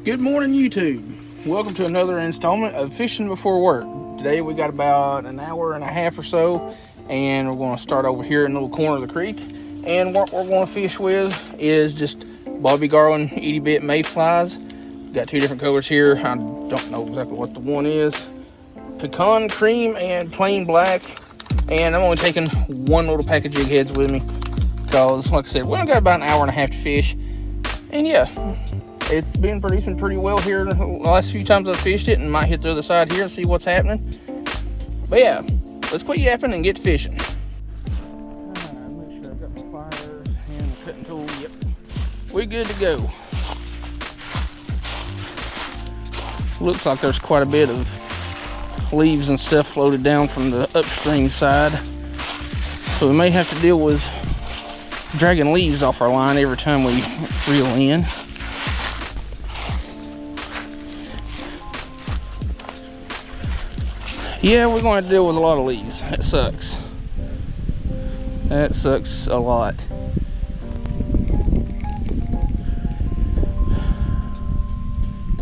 Good morning, YouTube. Welcome to another installment of Fishing Before Work. Today we got about an hour and a half or so, and we're going to start over here in the little corner of the creek. And what we're going to fish with is just Bobby Garland itty bit mayflies. Got two different colors here. I don't know exactly what the one is. Pecan cream and plain black. And I'm only taking one little pack of jig heads with me because, like I said, we only got about an hour and a half to fish. And yeah, it's been producing pretty well here the last few times I've fished it, and might hit the other side here and see what's happening. But yeah, let's quit yapping and get to fishing. Make sure I've got my pliers and the cutting tool. Yep, we're good to go. Looks like there's quite a bit of leaves and stuff floated down from the upstream side, so we may have to deal with dragging leaves off our line every time we reel in. Yeah, we're going to deal with a lot of leaves. That sucks. That sucks a lot.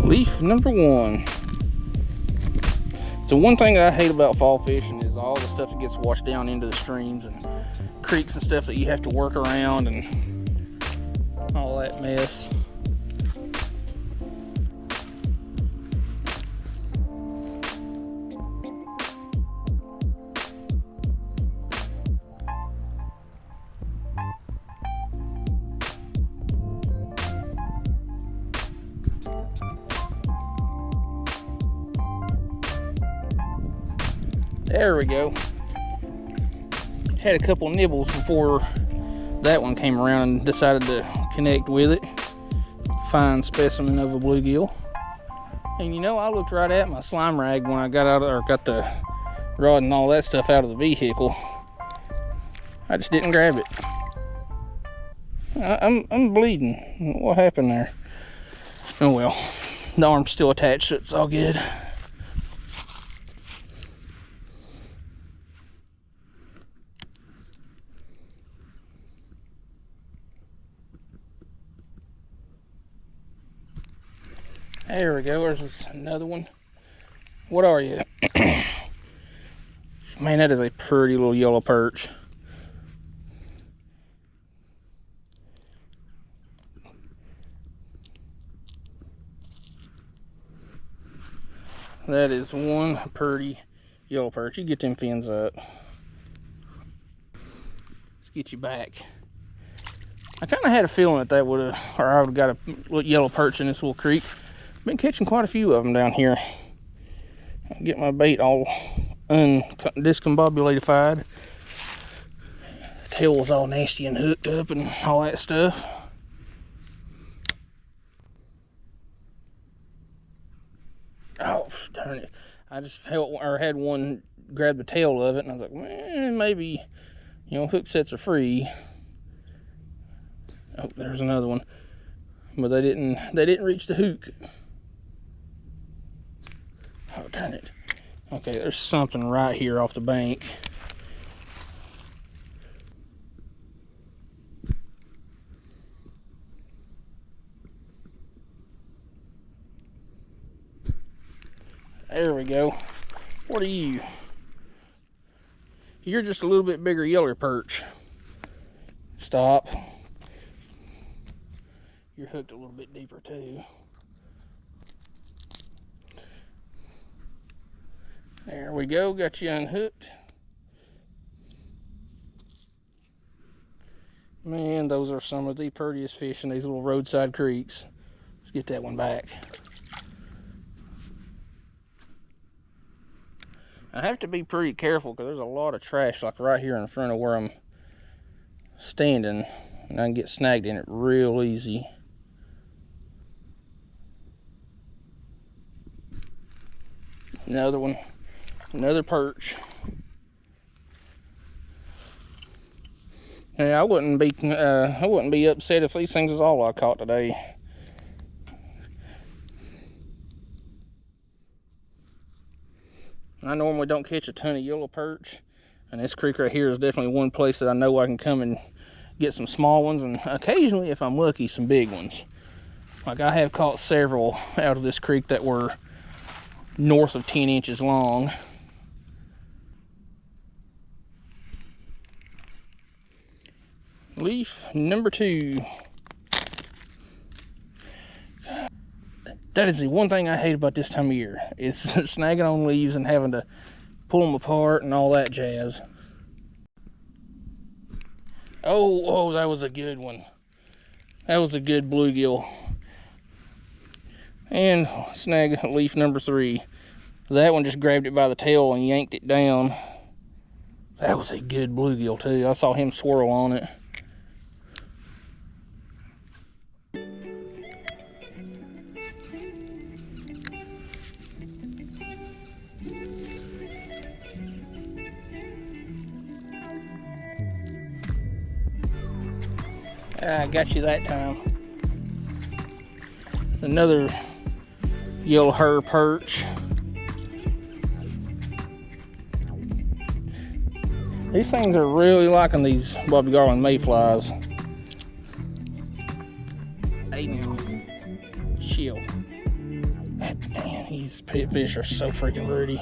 Leaf number one. So one thing that I hate about fall fishing is all the stuff that gets washed down into the streams and creeks and stuff that you have to work around and all that mess. There we go. Had a couple nibbles before that one came around and decided to connect with it. Fine specimen of a bluegill. And you know, I looked right at my slime rag when I got out, or got the rod and all that stuff out of the vehicle. I just didn't grab it. I'm bleeding. What happened there? Oh well, the arm's still attached, so it's all good. There we go, there's another one. What are you? Man, that is a pretty little yellow perch. That is one pretty yellow perch. You get them fins up. Let's get you back. I kind of had a feeling that would have, or I would have got a little yellow perch in this little creek. Been catching quite a few of them down here. Get my bait all discombobulated. Tail was all nasty and hooked up and all that stuff. Oh, darn it. I just had one grab the tail of it, and I was like, man, maybe, you know, hook sets are free. Oh, there's another one. But they didn't reach the hook. Oh, darn it. Okay, there's something right here off the bank. There we go. What are you? You're just a little bit bigger yeller perch. Stop. You're hooked a little bit deeper too. There we go, got you unhooked. Man, those are some of the prettiest fish in these little roadside creeks. Let's get that one back. I have to be pretty careful because there's a lot of trash like right here in front of where I'm standing, and I can get snagged in it real easy. Another one. Another perch. Yeah, I wouldn't be upset if these things was all I caught today. I normally don't catch a ton of yellow perch, and this creek right here is definitely one place that I know I can come and get some small ones, and occasionally, if I'm lucky, some big ones. Like, I have caught several out of this creek that were north of 10 inches long. Leaf number 2. That is the one thing I hate about this time of year. It's snagging on leaves and having to pull them apart and all that jazz. Oh, that was a good one. That was a good bluegill. And snag leaf number 3. That one just grabbed it by the tail and yanked it down. That was a good bluegill too. I saw him swirl on it. I got you that time. Another yellow hair perch. These things are really liking these Bobby Garland mayflies. Hey now, chill. Man, these fish are so freaking rooty.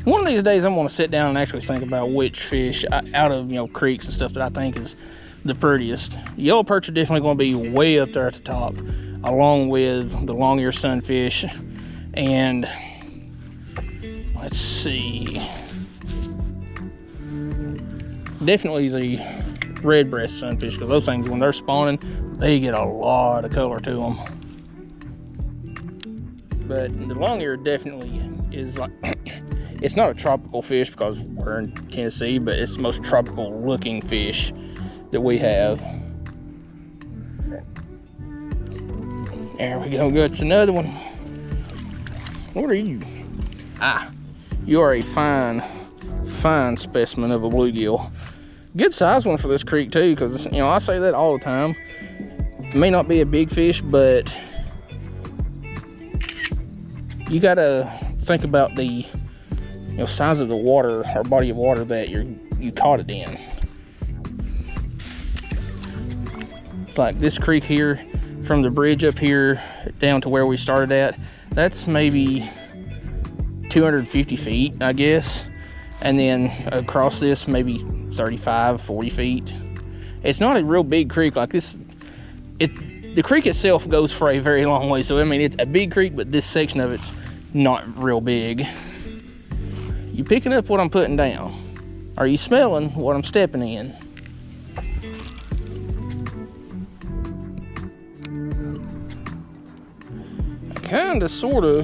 One of these days I'm gonna sit down and actually think about which fish out of, you know, creeks and stuff that I think is the prettiest. Yellow perch are definitely gonna be way up there at the top, along with the long-eared sunfish, and let's see, definitely the red breast sunfish, because those things, when they're spawning, they get a lot of color to them. But the long-eared definitely is like, it's not a tropical fish because we're in Tennessee, but it's the most tropical looking fish that we have. There we go, that's another one. What are you? You are a fine specimen of a bluegill. Good size one for this creek too, because, you know, I say that all the time. It may not be a big fish, but you gotta think about the, you know, size of the water or body of water that you caught it in. It's like this creek here, from the bridge up here down to where we started at, that's maybe 250 feet, I guess. And then across this, maybe 35, 40 feet. It's not a real big creek like this. The creek itself goes for a very long way. So, I mean, it's a big creek, but this section of it's not real big. You picking up what I'm putting down? Are you smelling what I'm stepping in? I kinda sorta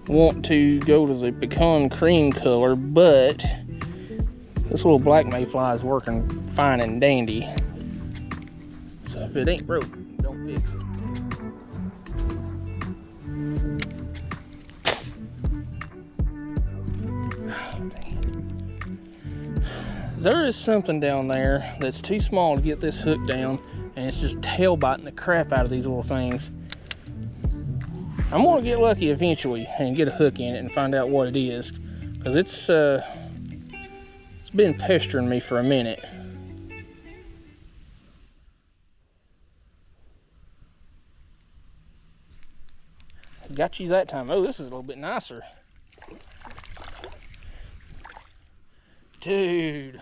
want to go to the pecan cream color, but this little black mayfly is working fine and dandy. So if it ain't broke, don't fix it. There is something down there that's too small to get this hook down, and it's just tail biting the crap out of these little things. I'm gonna get lucky eventually and get a hook in it and find out what it is, because it's been pestering me for a minute. Got you that time. Oh, this is a little bit nicer. Dude,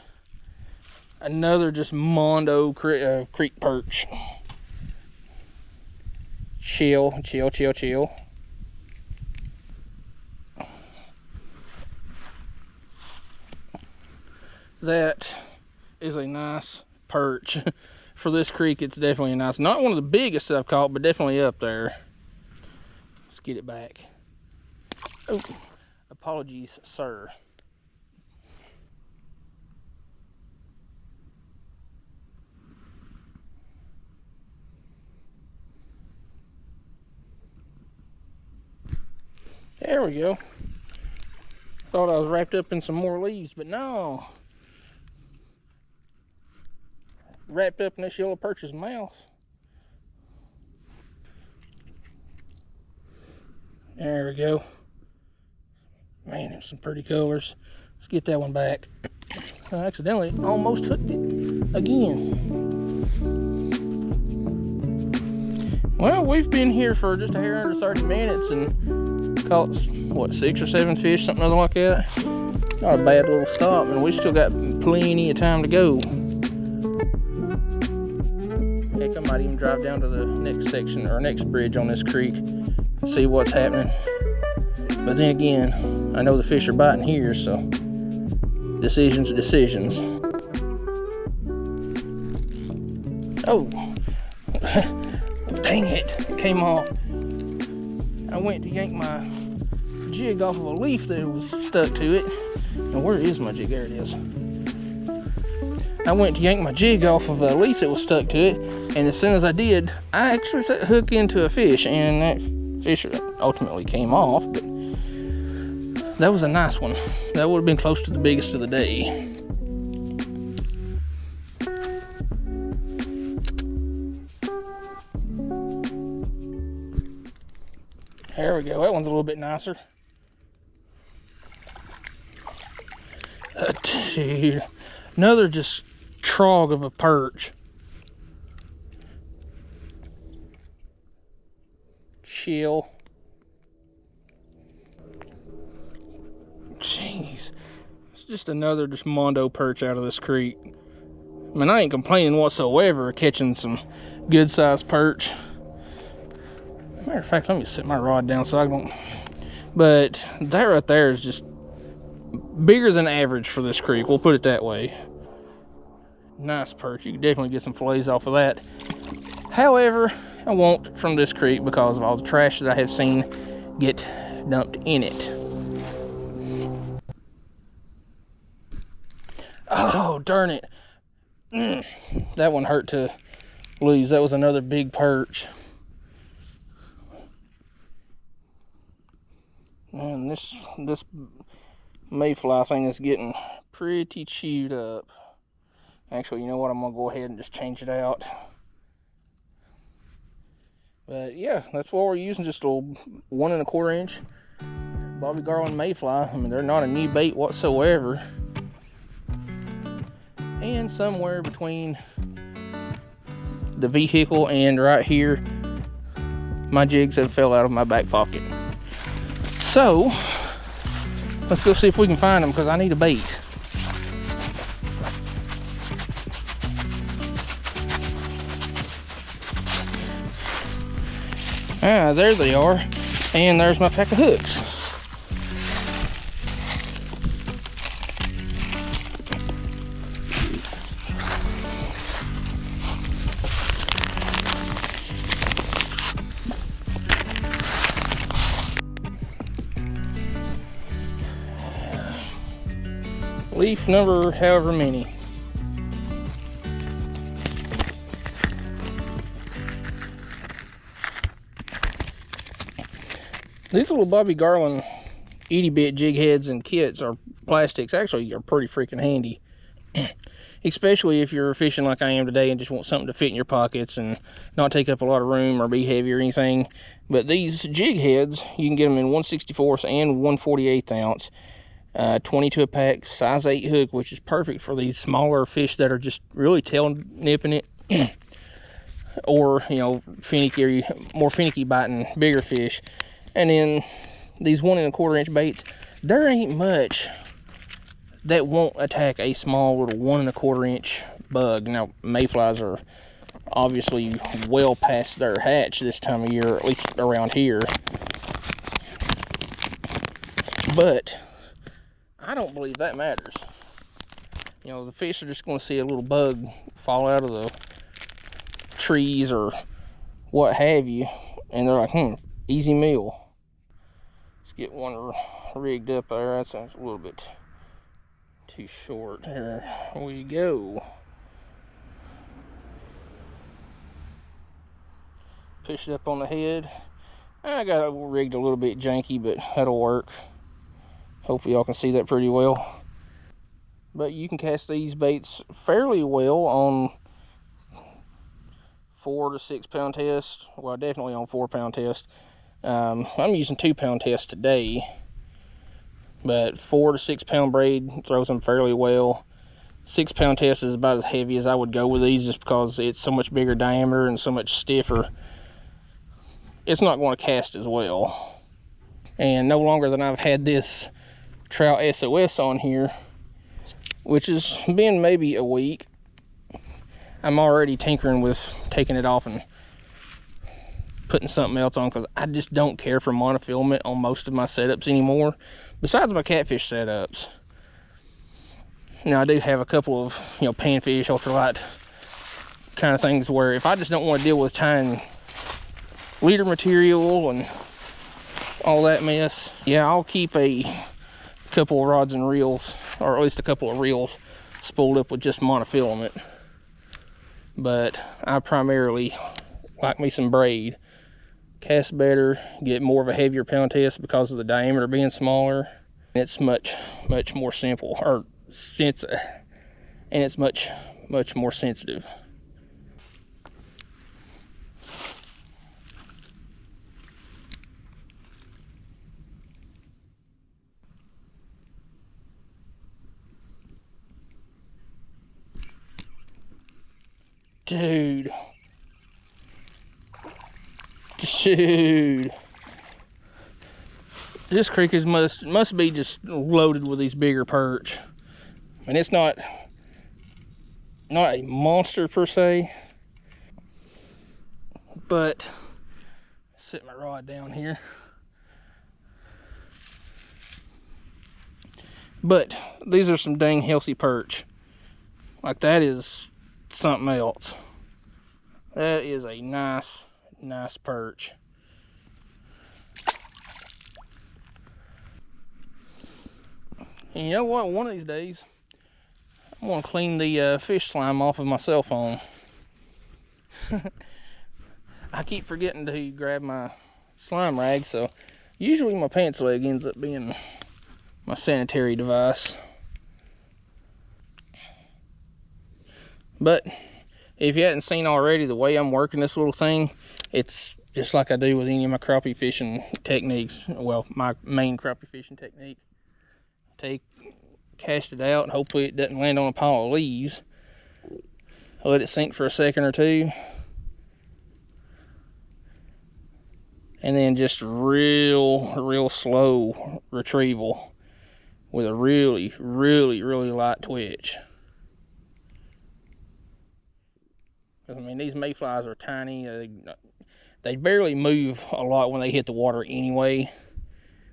another just Mondo creek perch. Chill. That is a nice perch. For this creek, it's definitely a nice, not one of the biggest that I've caught, but definitely up there. Let's get it back. Oh, apologies, sir. There we go. Thought I was wrapped up in some more leaves, but no. Wrapped up in this yellow perch's mouth. There we go. Man, there's some pretty colors. Let's get that one back. I accidentally almost hooked it again. Well, we've been here for just a hair under 30 minutes and caught, what, 6 or 7 fish, something like that. Not a bad little stop, and we still got plenty of time to go. Heck, I might even drive down to the next section or next bridge on this creek and see what's happening. But then again, I know the fish are biting here, so decisions are decisions. Oh, dang it, it came off. I went to yank my jig off of a leaf that was stuck to it. Now, where is my jig? There it is. I went to yank my jig off of a leaf that was stuck to it, and as soon as I did, I actually set the hook into a fish, and that fish ultimately came off, but that was a nice one. That would have been close to the biggest of the day. There we go, that one's a little bit nicer. Dude, another just trog of a perch. Chill. Jeez, it's just another just mondo perch out of this creek. I mean, I ain't complaining whatsoever catching some good sized perch. Matter of fact, let me set my rod down so I don't. But that right there is just bigger than average for this creek. We'll put it that way. Nice perch. You can definitely get some fillets off of that. However, I won't from this creek because of all the trash that I have seen get dumped in it. Oh, darn it. That one hurt to lose. That was another big perch. And this mayfly thing is getting pretty chewed up. Actually, you know what? I'm gonna go ahead and just change it out. But yeah, that's what we're using. Just a 1 1/4 inch Bobby Garland mayfly. I mean, they're not a new bait whatsoever. And somewhere between the vehicle and right here, my jigs have fell out of my back pocket. So, let's go see if we can find them because I need a bait. Ah, there they are. And there's my pack of hooks. Leaf number however many. These little Bobby Garland itty bit jig heads and kits or plastics actually are pretty freaking handy. Especially if you're fishing like I am today and just want something to fit in your pockets and not take up a lot of room or be heavy or anything. But these jig heads, you can get them in 1/64 and 1/48 ounce. 22 a pack, size 8 hook, which is perfect for these smaller fish that are just really tail nipping it. Or, you know, more finicky biting bigger fish. And then these 1 1/4 inch baits, there ain't much that won't attack a small little 1 1/4 inch bug. Now, mayflies are obviously well past their hatch this time of year, at least around here. But I don't believe that matters. You know, the fish are just going to see a little bug fall out of the trees or what have you, and they're like, easy meal. Let's get one rigged up there. That sounds a little bit too short. Here we go. Push it up on the head. I got it rigged a little bit janky, but that'll work. Hopefully y'all can see that pretty well. But you can cast these baits fairly well on 4 to 6 pound test. Well, definitely on 4 pound test. I'm using 2 pound test today. But 4 to 6 pound braid throws them fairly well. 6 pound test is about as heavy as I would go with these just because it's so much bigger diameter and so much stiffer. it's not going to cast as well. And no longer than I've had this Trout SOS on here, which has been maybe a week, I'm already tinkering with taking it off and putting something else on, because I just don't care for monofilament on most of my setups anymore, besides my catfish setups. Now, I do have a couple of, you know, panfish, ultralight kind of things where if I just don't want to deal with tying leader material and all that mess, yeah, I'll keep a couple of rods and reels, or at least a couple of reels spooled up with just monofilament. But I primarily like me some braid. Cast better, get more of a heavier pound test because of the diameter being smaller. It's much more simple, or and it's much more sensitive. Dude, this creek is must be just loaded with these bigger perch. I mean, it's not a monster per se, but set my rod down here. But these are some dang healthy perch. Like, that is something else. That is a nice perch. And you know what? One of these days, I'm gonna clean the fish slime off of my cell phone. I keep forgetting to grab my slime rag, so usually my pants leg ends up being my sanitary device. But if you hadn't seen already, the way I'm working this little thing, it's just like I do with any of my crappie fishing techniques. Well, my main crappie fishing technique. Cast it out, and hopefully it doesn't land on a pile of leaves. Let it sink for a second or two. And then just real slow retrieval with a really light twitch. I mean, these mayflies are tiny. They barely move a lot when they hit the water anyway.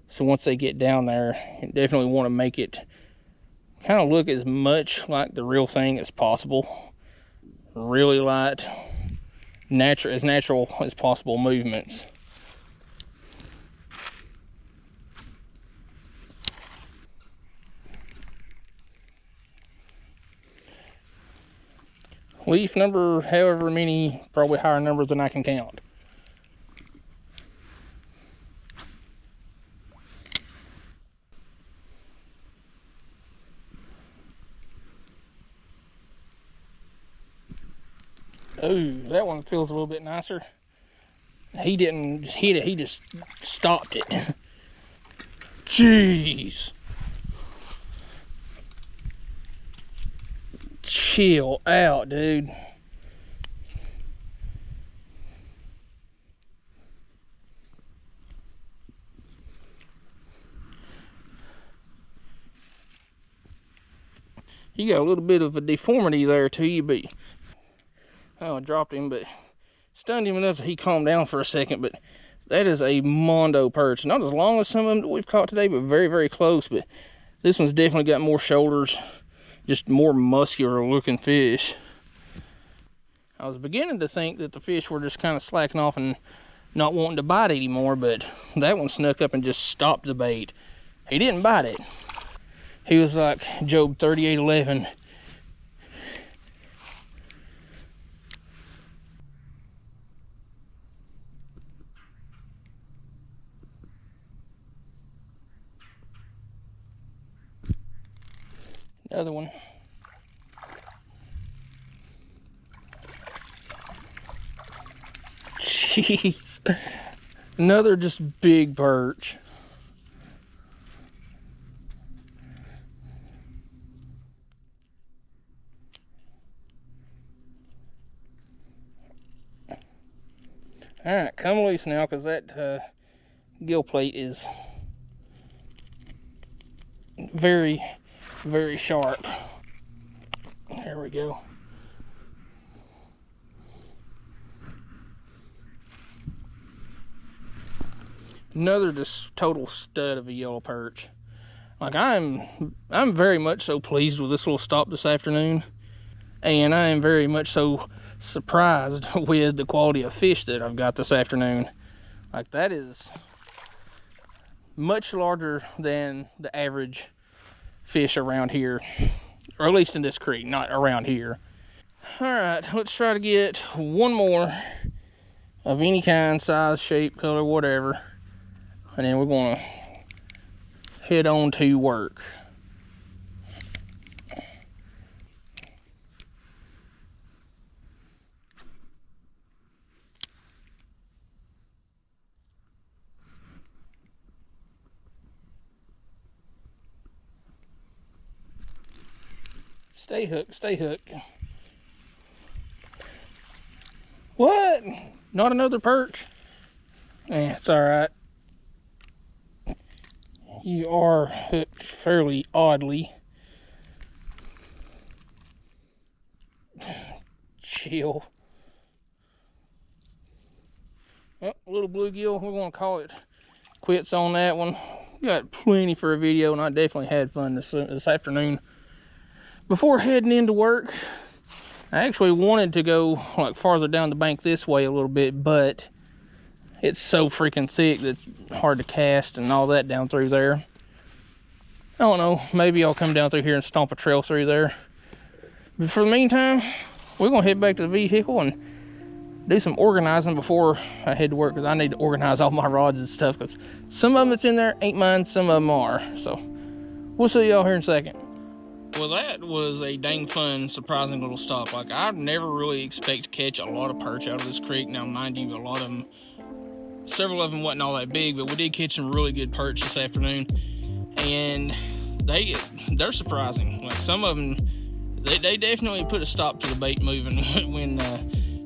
So once they get down there, you definitely want to make it kind of look as much like the real thing as possible. Really light, as natural as possible movements. Leaf number, however many, probably higher numbers than I can count. Oh, that one feels a little bit nicer. He didn't hit it, he just stopped it. Jeez. Chill out, dude. You got a little bit of a deformity there to you, but I dropped him, but stunned him enough that he calmed down for a second. But that is a mondo perch. Not as long as some of them that we've caught today, but very close. But this one's definitely got more shoulders, just more muscular looking fish. I was beginning to think that the fish were just kind of slacking off and not wanting to bite anymore, but that one snuck up and just stopped the bait. He didn't bite it. He was like Job 38:11. Another one. Jeez. Another just big perch. All right, come loose now, because that gill plate is very, very sharp. There we go. Another just total stud of a yellow perch. Like, I'm very much so pleased with this little stop this afternoon, and I am very much so surprised with the quality of fish that I've got this afternoon. Like, that is much larger than the average fish around here, or at least in this creek, not around here. All right, let's try to get one more of any kind, size, shape, color, whatever, and then we're gonna head on to work. Stay hooked, stay hooked. What? Not another perch? Eh, it's all right. You are hooked fairly oddly. Chill. Well, little bluegill, we're gonna call it quits on that one. Got plenty for a video, and I definitely had fun this afternoon. Before heading into work, I actually wanted to go like farther down the bank this way a little bit, but it's so freaking thick that it's hard to cast and all that down through there. I don't know, maybe I'll come down through here and stomp a trail through there. But for the meantime, we're gonna head back to the vehicle and do some organizing before I head to work, because I need to organize all my rods and stuff, because some of them that's in there ain't mine, some of them are. So we'll see y'all here in a second. Well, that was a dang fun, surprising little stop. Like, I never really expect to catch a lot of perch out of this creek. Now, mind you, a lot of them, several of them wasn't all that big, but we did catch some really good perch this afternoon, and they're surprising. Like, some of them, they definitely put a stop to the bait moving when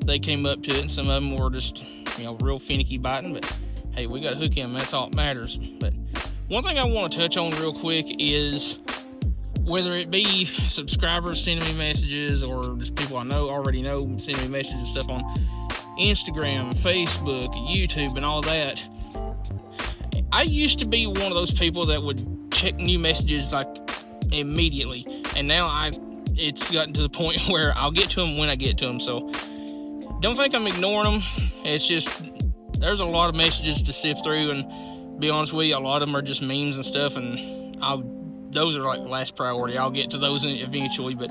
they came up to it, and some of them were just, you know, real finicky biting. But hey, we got to hook him. That's all that matters. But one thing I want to touch on real quick is, whether it be subscribers sending me messages or just people I already know sending me messages and stuff on Instagram, Facebook, YouTube, and all that. I used to be one of those people that would check new messages like immediately, and now it's gotten to the point where I'll get to them when I get to them. So don't think I'm ignoring them. It's just there's a lot of messages to sift through, and be honest with you, a lot of them are just memes and stuff, and those are like last priority. I'll get to those eventually. But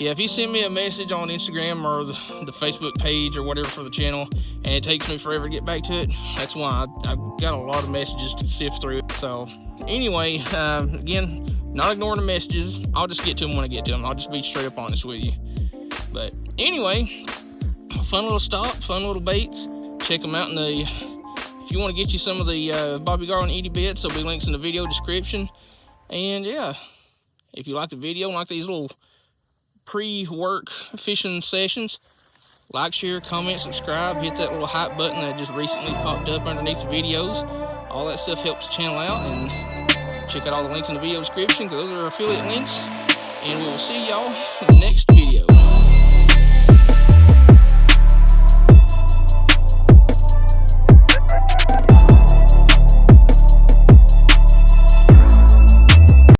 yeah, if you send me a message on Instagram or the Facebook page or whatever for the channel, and it takes me forever to get back to it, that's why I've got a lot of messages to sift through. So anyway, again, not ignoring the messages. I'll just get to them when I get to them. I'll just be straight up honest with you. But anyway, fun little stop, fun little baits. Check them out in the, if you want to get you some of the Bobby Garland Edie bits, there'll be links in the video description. And yeah, if you like the video, like these little pre-work fishing sessions, like, share, comment, subscribe, hit that little hype button that just recently popped up underneath the videos. All that stuff helps the channel out, and check out all the links in the video description, because those are affiliate links. And we will see y'all next